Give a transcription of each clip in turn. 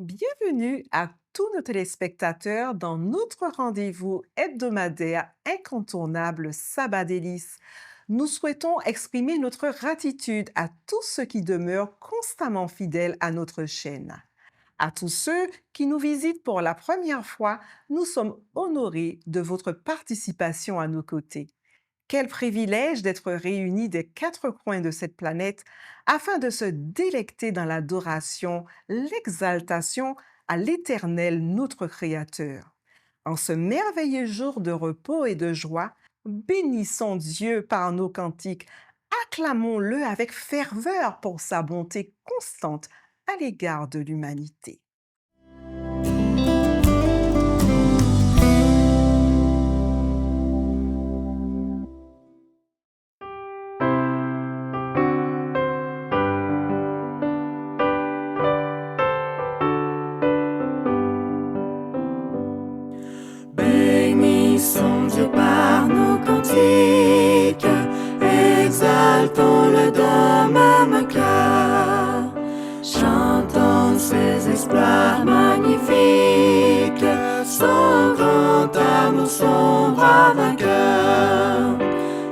Bienvenue à tous nos téléspectateurs dans notre rendez-vous hebdomadaire incontournable Sabbat Délices. Nous souhaitons exprimer notre gratitude à tous ceux qui demeurent constamment fidèles à notre chaîne. À tous ceux qui nous visitent pour la première fois, nous sommes honorés de votre participation à nos côtés. Quel privilège d'être réunis des quatre coins de cette planète afin de se délecter dans l'adoration, l'exaltation à l'Éternel, notre Créateur. En ce merveilleux jour de repos et de joie, bénissons Dieu par nos cantiques, acclamons-le avec ferveur pour sa bonté constante à l'égard de l'humanité. Bénissons Dieu par nos cantiques, exaltons-le d'un même cœur, chantons ses exploits magnifiques, son grand amour, son bras vainqueur.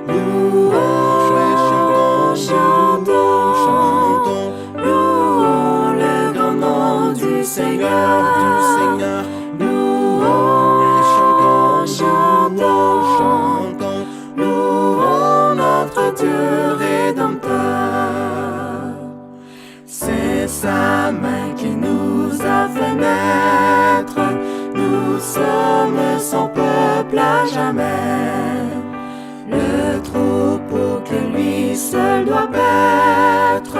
Louons, chantons, louons le grand nom du Seigneur. Louons, chantons, louons notre Dieu Rédempteur. C'est sa main qui nous a fait naître, nous sommes son peuple à jamais. Le troupeau que lui seul doit paître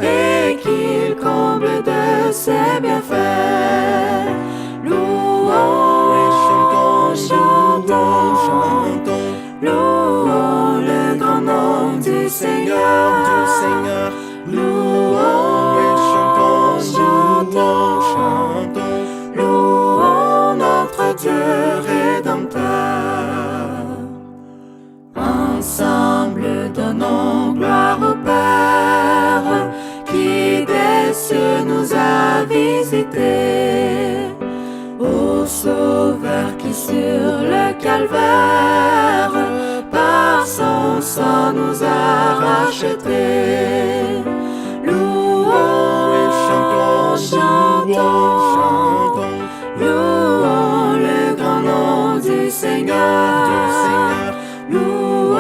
et qu'il comble de ses bienfaits. Louons, chantons, louons le grand nom du Seigneur. Louons, chantons, louons notre Dieu Rédempteur. Ensemble donnons gloire au Père qui des cieux nous a visités, au Sauveur qui sur le calvaire par son sang nous a rachetés. Louons, chantons, louons le grand nom du Seigneur. Louons,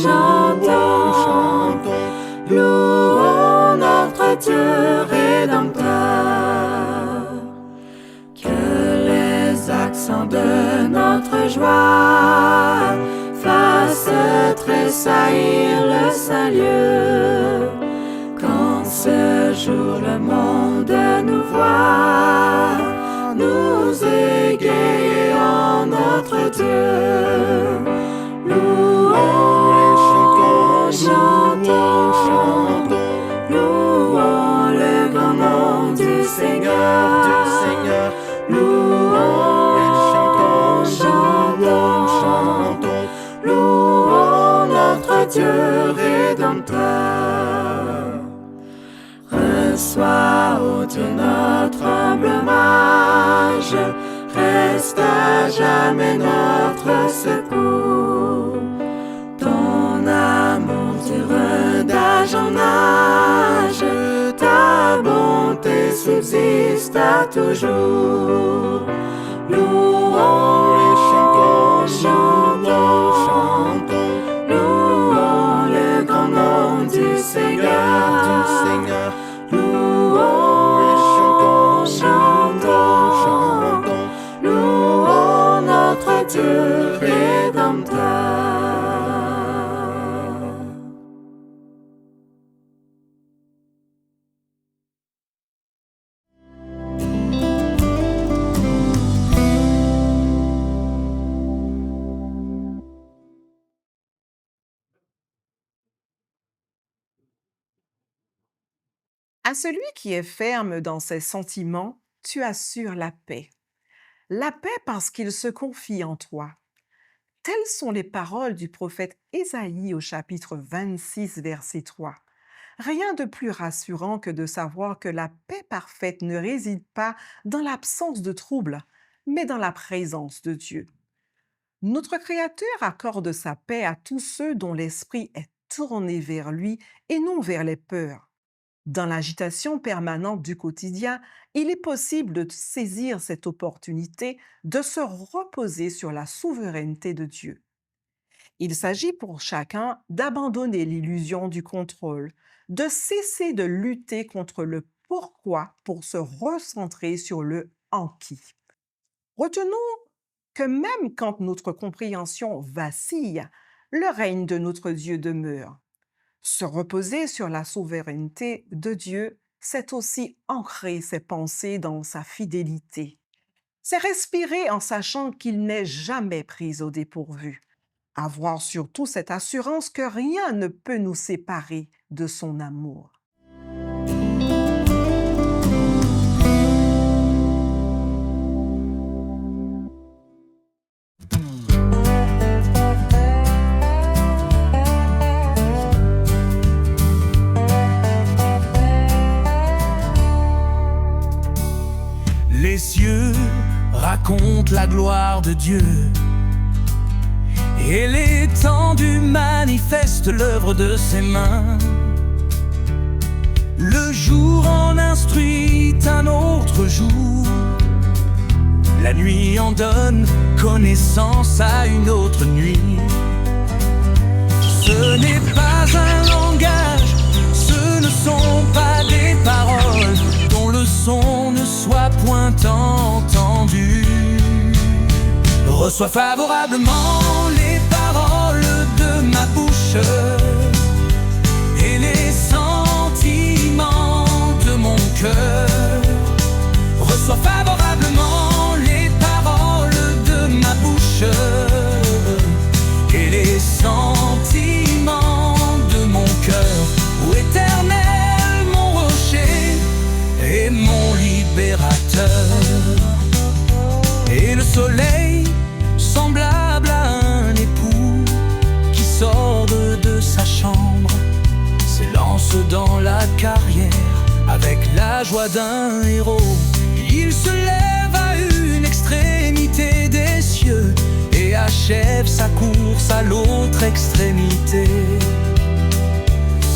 chantons, louons notre Dieu Rédempteur. Que les accents de notre joie fassent tressaillir le Saint-Lieu. Quand ce jour le monde nous voit, nous égayer en notre Dieu. Louons, chantons, louons le grand nom du Seigneur. Louons, chantons, louons notre Dieu Rédempteur. Reçois, ô Dieu, notre humble hommage, reste à jamais notre secours. Ton amour dure d'âge en âge, ta bonté subsiste à toujours. Louons, chantons, louons le grand nom du Seigneur. Louons, chantons, louons notre Dieu Rédempteur. À celui qui est ferme dans ses sentiments, tu assures la paix. La paix parce qu'il se confie en toi. Telles sont les paroles du prophète Ésaïe au chapitre 26, verset 3. Rien de plus rassurant que de savoir que la paix parfaite ne réside pas dans l'absence de troubles, mais dans la présence de Dieu. Notre Créateur accorde sa paix à tous ceux dont l'esprit est tourné vers lui et non vers les peurs. Dans l'agitation permanente du quotidien, il est possible de saisir cette opportunité de se reposer sur la souveraineté de Dieu. Il s'agit pour chacun d'abandonner l'illusion du contrôle, de cesser de lutter contre le pourquoi pour se recentrer sur le en qui. Retenons que même quand notre compréhension vacille, le règne de notre Dieu demeure. Se reposer sur la souveraineté de Dieu, c'est aussi ancrer ses pensées dans sa fidélité. C'est respirer en sachant qu'il n'est jamais pris au dépourvu. Avoir surtout cette assurance que rien ne peut nous séparer de son amour. Les cieux racontent la gloire de Dieu, et l'étendue manifeste l'œuvre de ses mains. Le jour en instruit un autre jour, la nuit en donne connaissance à une autre nuit. Ce n'est pas un langage, ce ne sont pas des paroles dont le son ne soit point entendu. Reçois favorablement les paroles de ma bouche et les sentiments de mon cœur. Reçois favorablement les paroles de ma bouche et les sentiments de mon cœur. Ô Éternel, mon rocher et mon libérateur, et le soleil semblable à un époux qui sort de sa chambre, s'élance dans la carrière avec la joie d'un héros. Il se lève à une extrémité des cieux et achève sa course à l'autre extrémité.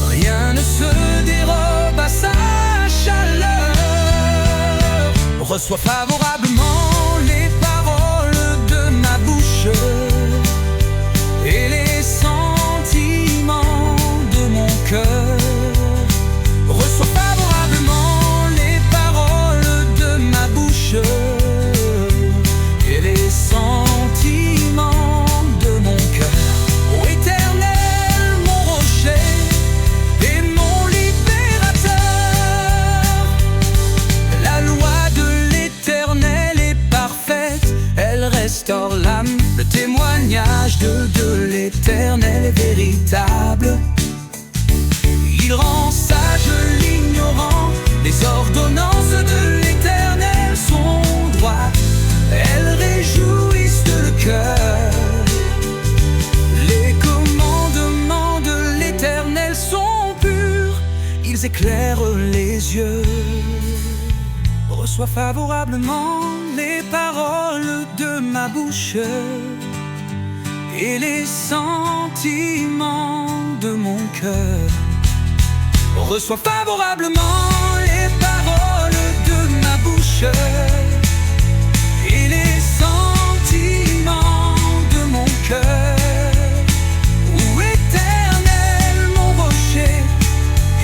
Rien ne se dérobe à sa chaleur. Reçois favorablement les paroles de ma bouche et les sentiments de mon cœur. Reçois favorablement les paroles de ma bouche et les sentiments de mon cœur. Ô Éternel, mon rocher et mon libérateur, la loi de l'Éternel est parfaite, elle restaure l'âme. Le témoignage de l'Éternel est véritable. Il rend sage l'ignorant, les ordonnances de l'Éternel sont droites, elles réjouissent le cœur. Les commandements de l'Éternel sont purs, ils éclairent les yeux. Reçois favorablement les paroles de ma bouche et les sentiments de mon cœur. Reçois favorablement les paroles de ma bouche et les sentiments de mon cœur. Ô Éternel, mon rocher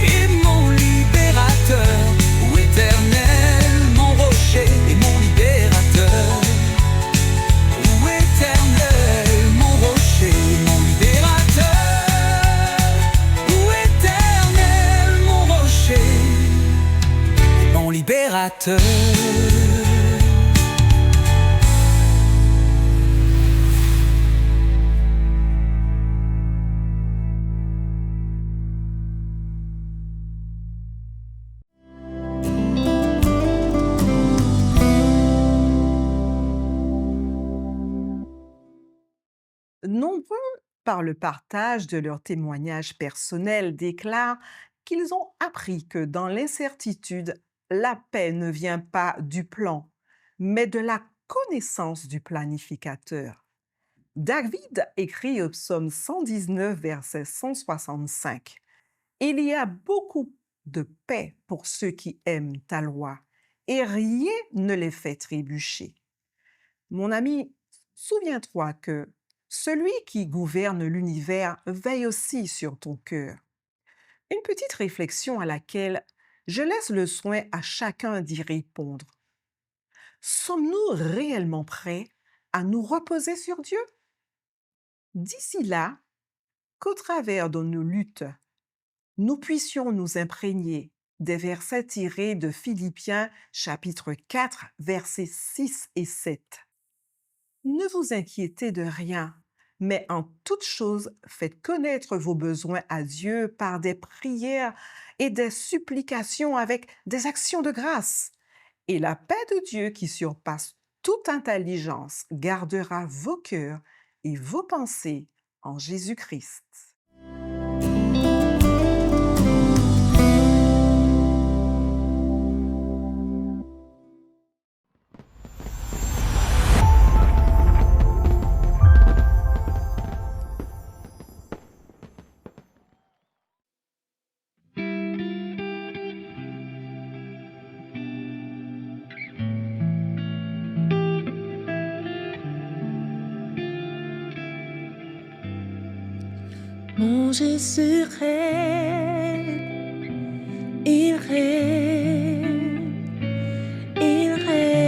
et mon libérateur, ô Éternel, mon rocher et mon libérateur, ô Éternel, mon rocher et mon libérateur, ô Éternel, mon rocher et mon libérateur. Nombreux, par le partage de leurs témoignages personnels, déclarent qu'ils ont appris que dans l'incertitude, la paix ne vient pas du plan, mais de la connaissance du planificateur. David écrit au psaume 119, verset 165. Il y a beaucoup de paix pour ceux qui aiment ta loi, et rien ne les fait trébucher. Mon ami, souviens-toi que celui qui gouverne l'univers veille aussi sur ton cœur. Une petite réflexion à laquelle je laisse le soin à chacun d'y répondre. Sommes-nous réellement prêts à nous reposer sur Dieu? D'ici là, qu'au travers de nos luttes, nous puissions nous imprégner des versets tirés de Philippiens chapitre 4, versets 6 et 7. Ne vous inquiétez de rien, mais en toute chose, faites connaître vos besoins à Dieu par des prières et des supplications avec des actions de grâce. Et la paix de Dieu qui surpasse toute intelligence gardera vos cœurs et vos pensées en Jésus-Christ. Mon Jésus règne, il règne, il règne.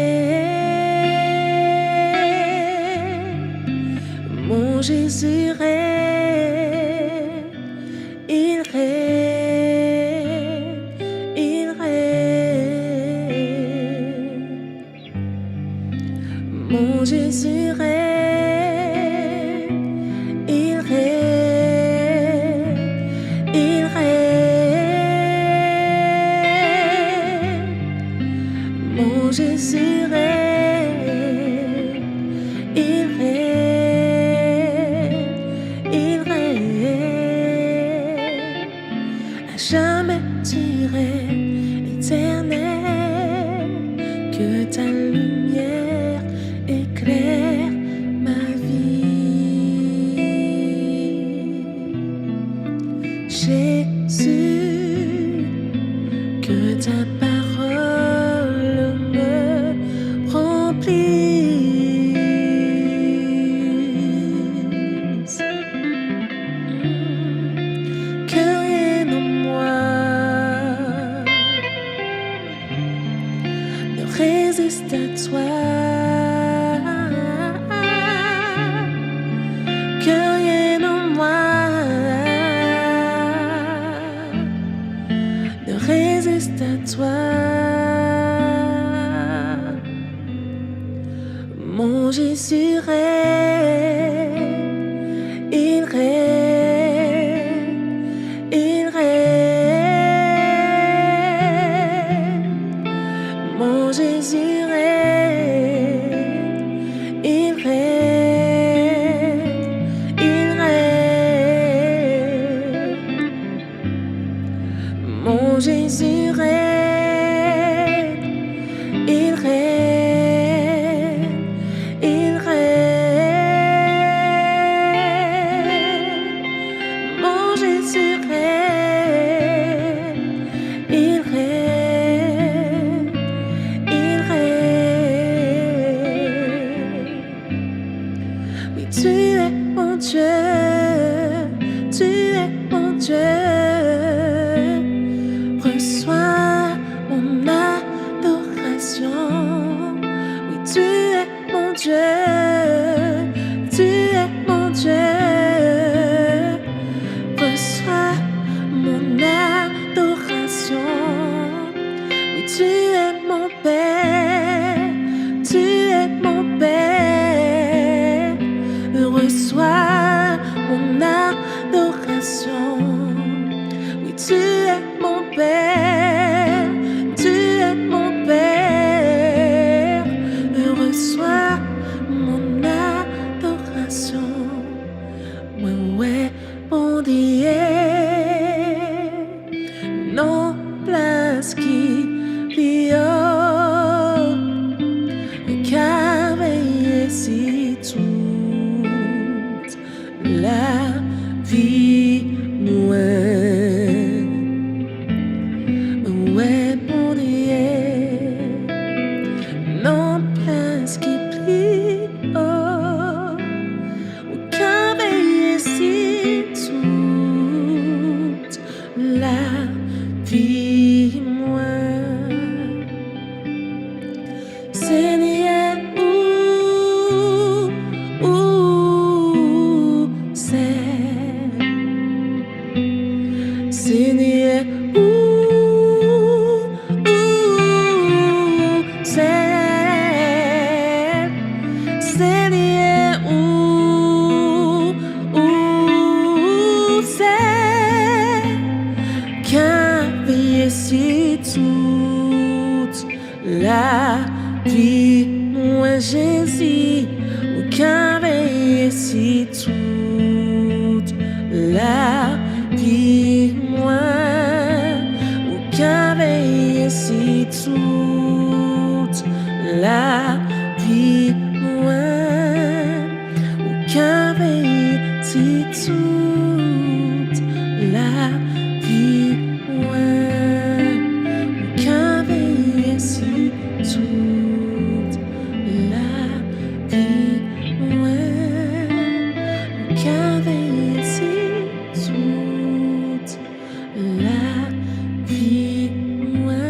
Mon Jésus règne, il règne, il règne. Mon Jésus règne. Jésus règne, il règne, il règne. À jamais tu règnes, éternel, que ta lumière éclaire ma vie. Jésus, que ta parole résiste à toi, que rien en moi ne résiste à toi. Mon Jésus règne, il règne, il règne. Mon Jésus règne, il règne, il règne. Mon Jésus règne, il règne, il règne. Mon Jésus règne, il règne. Oui, tu es mon Dieu, tu es mon Dieu. Reçois mon adoration. Oui, tu es mon Dieu, tu es mon Dieu. Reçois mon adoration. Oui, tu es mon Père, tu es mon Père. Reçois mon adoration. Oui, tu es mon Père, tu es mon Père. Reçois mon adoration. Ouais, bon Dieu, pio Cave si toute la vie ouais ouais mon Dieu non pense qui plie Cave si toute la vie moi Seigneur où c'est Seigneur où c'est Seigneur où c'est qu'un ici toute la vie moi Jésus ou qu'un ici toute la vie moi ou qu'un ici toute la vie moi ou qu'un ici toute la vie moi ou qu'un ici toute la vie moi ou qu'un ici toute la vie moi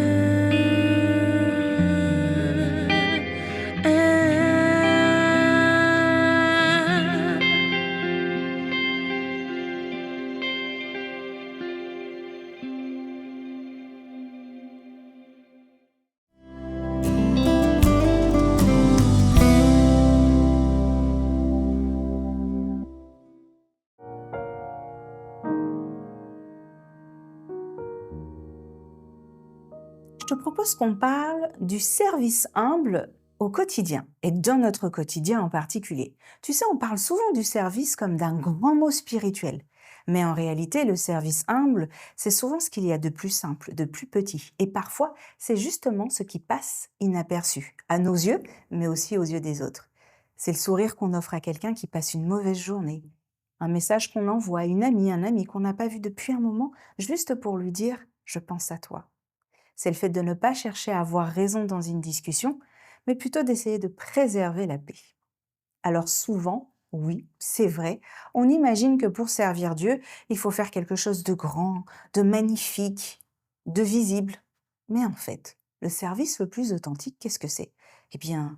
Je te propose qu'on parle du service humble au quotidien et dans notre quotidien en particulier. Tu sais, on parle souvent du service comme d'un grand mot spirituel. Mais en réalité, le service humble, c'est souvent ce qu'il y a de plus simple, de plus petit. Et parfois, c'est justement ce qui passe inaperçu, à nos yeux, mais aussi aux yeux des autres. C'est le sourire qu'on offre à quelqu'un qui passe une mauvaise journée, un message qu'on envoie à une amie, un ami qu'on n'a pas vu depuis un moment, juste pour lui dire « je pense à toi ». C'est le fait de ne pas chercher à avoir raison dans une discussion, mais plutôt d'essayer de préserver la paix. Alors souvent, oui, c'est vrai, on imagine que pour servir Dieu, il faut faire quelque chose de grand, de magnifique, de visible. Mais en fait, le service le plus authentique, qu'est-ce que c'est? Eh bien,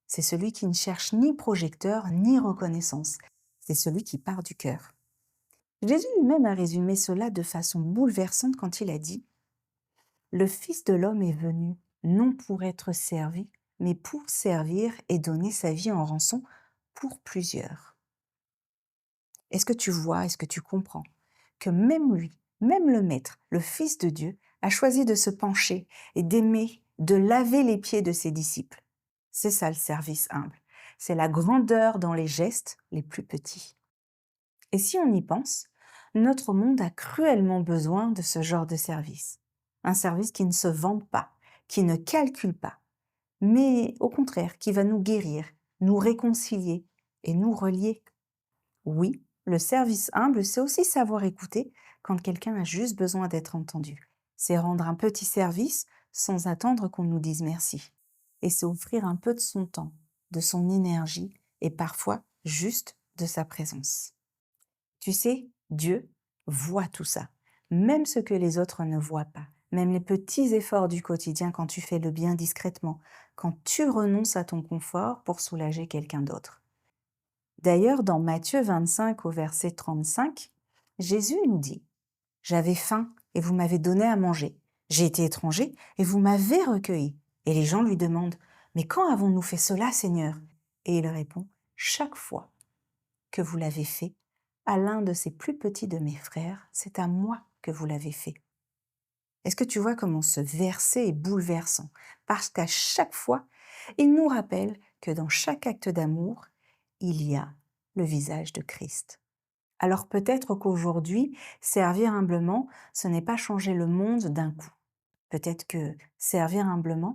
c'est celui qui ne cherche ni projecteur, ni reconnaissance. C'est celui qui part du cœur. Jésus lui-même a résumé cela de façon bouleversante quand il a dit « Le Fils de l'homme est venu, non pour être servi, mais pour servir et donner sa vie en rançon pour plusieurs. » Est-ce que tu vois, est-ce que tu comprends que même lui, même le Maître, le Fils de Dieu, a choisi de se pencher et d'aimer, de laver les pieds de ses disciples? C'est ça le service humble. C'est la grandeur dans les gestes les plus petits. Et si on y pense, notre monde a cruellement besoin de ce genre de service. Un service qui ne se vante pas, qui ne calcule pas, mais au contraire, qui va nous guérir, nous réconcilier et nous relier. Oui, le service humble, c'est aussi savoir écouter quand quelqu'un a juste besoin d'être entendu. C'est rendre un petit service sans attendre qu'on nous dise merci. Et c'est offrir un peu de son temps, de son énergie et parfois juste de sa présence. Tu sais, Dieu voit tout ça, même ce que les autres ne voient pas. Même les petits efforts du quotidien quand tu fais le bien discrètement, quand tu renonces à ton confort pour soulager quelqu'un d'autre. D'ailleurs, dans Matthieu 25 au verset 35, Jésus nous dit « J'avais faim et vous m'avez donné à manger. J'ai été étranger et vous m'avez recueilli. » Et les gens lui demandent « Mais quand avons-nous fait cela, Seigneur ?» Et il répond « Chaque fois que vous l'avez fait à l'un de ces plus petits de mes frères, c'est à moi que vous l'avez fait. » Est-ce que tu vois comment ce verset est bouleversant? Parce qu'à chaque fois, il nous rappelle que dans chaque acte d'amour, il y a le visage de Christ. Alors peut-être qu'aujourd'hui, servir humblement, ce n'est pas changer le monde d'un coup. Peut-être que servir humblement,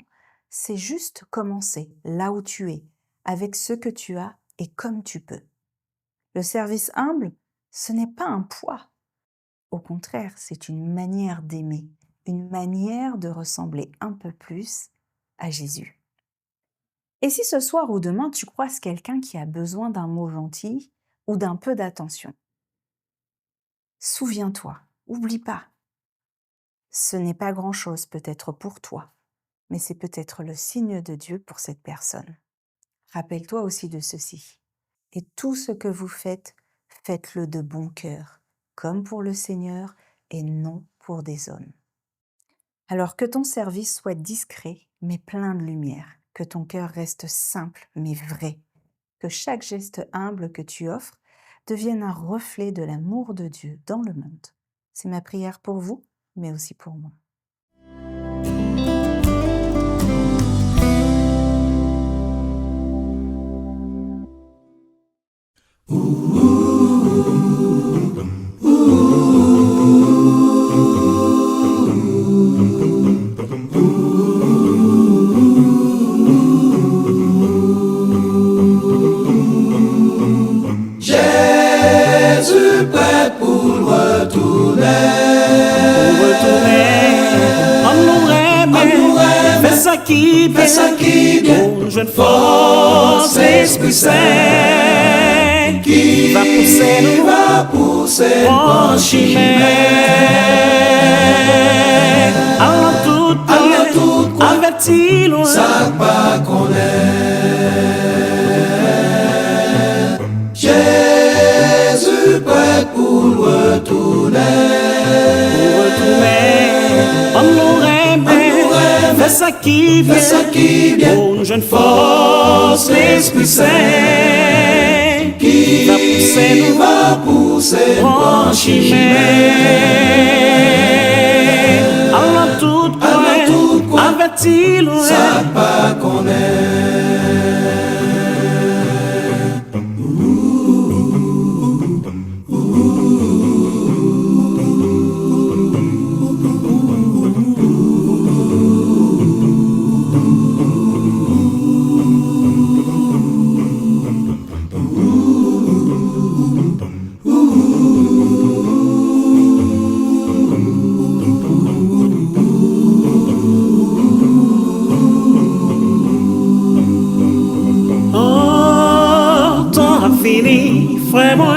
c'est juste commencer là où tu es, avec ce que tu as et comme tu peux. Le service humble, ce n'est pas un poids. Au contraire, c'est une manière d'aimer, une manière de ressembler un peu plus à Jésus. Et si ce soir ou demain, tu croises quelqu'un qui a besoin d'un mot gentil ou d'un peu d'attention, souviens-toi, oublie pas. Ce n'est pas grand-chose peut-être pour toi, mais c'est peut-être le signe de Dieu pour cette personne. Rappelle-toi aussi de ceci. Et tout ce que vous faites, faites-le de bon cœur, comme pour le Seigneur et non pour des hommes. Alors que ton service soit discret, mais plein de lumière, que ton cœur reste simple, mais vrai, que chaque geste humble que tu offres devienne un reflet de l'amour de Dieu dans le monde. C'est ma prière pour vous, mais aussi pour moi. Jésus prêt pour retourner. On nous remet, fais ça qui bien, pour jeune force, l'Esprit Saint, qui va pousser en chimère. Allons tout avertis loin, ça pas qu'on est. Jésus prêt pour retourner. on nous remet, fais ça qui bien, pour jeune force, l'Esprit Saint, qui va pousser en chimère. Allons tout coin, avertis loin, ça pas qu'on est. fini, frère moi,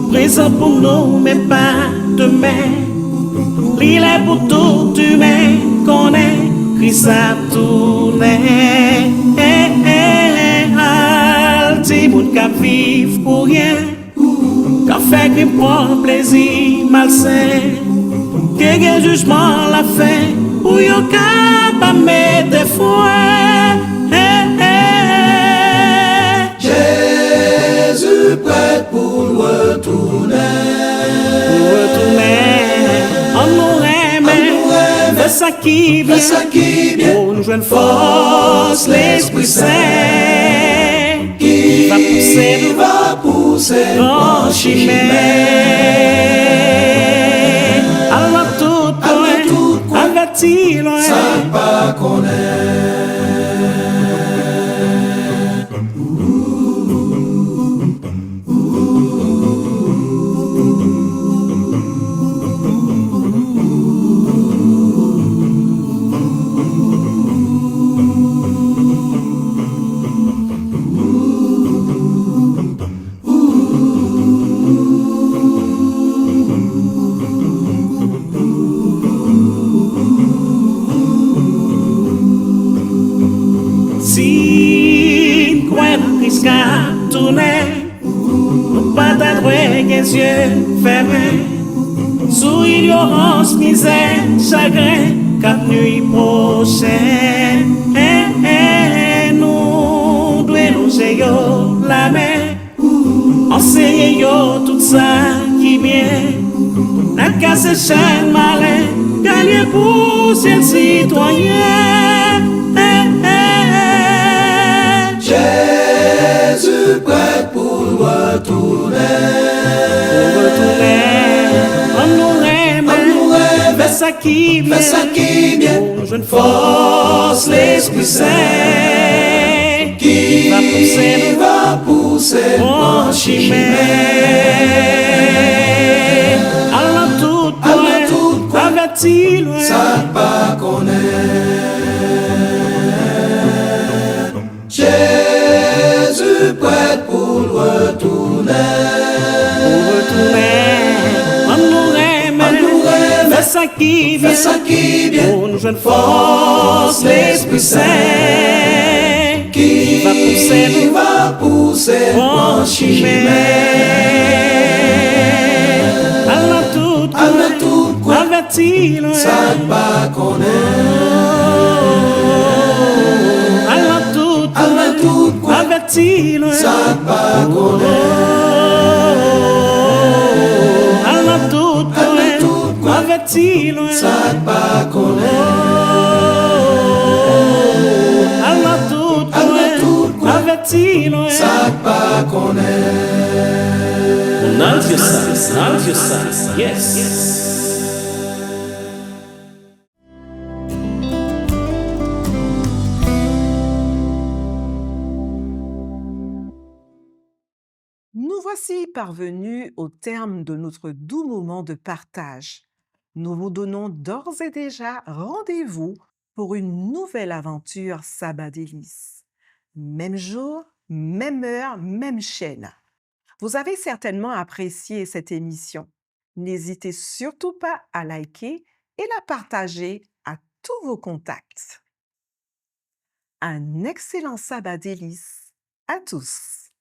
présent pour nous, mais pas demain. Il est pour tout humain qu'on est, Christ a tourné. Alti moun ka vive pour rien, ka fait crime pour plaisir malsain, que gen jugement la fin, pour yon ka pa mettre foi. Jésus prêt pour retourner. On nous remet, fais ça qui vient, pour nous joindre force, l'Esprit Saint, qui va pousser en chimère. Alors tout coin, averti loin, ça pas qu'on est. Si qu'on risque à tourner, nous pas t'adouer les yeux fermés, sous ignorance, misère, chagrin, quatre nuits prochaines. Nous devons nous gérer la main, enseigner tout ça qui vient, la casse chaîne malin, gagner pour ces citoyens. Jésus prêt pour retourner. On nous remet, fais ça qui vient, fais ça qui vient, pour jeune force l'Esprit Saint, qui va pousser nous va pousser en chemin. Allant tout coin, averti loin, ça pas connaît. Jésus prête pour retourner. on nous remet, fais ça qui Fais ça vient, qui vient, pour nous jeune force l'Esprit Saint, qui va pousser en en chemin. Allant tout coin, averti loin, Ça pas connaît. allant tout coin, averti loin, Ça pas connaît. allant tout coin, averti loin, Ça pas connaît. allant tout coin, averti loin. Ça pas connaît. Yes. Nous voici parvenus au terme de notre doux moment de partage. Nous vous donnons d'ores et déjà rendez-vous pour une nouvelle aventure Sabbat Délices. Même jour, même heure, même chaîne. Vous avez certainement apprécié cette émission. N'hésitez surtout pas à liker et la partager à tous vos contacts. Un excellent Sabbat Délices à tous.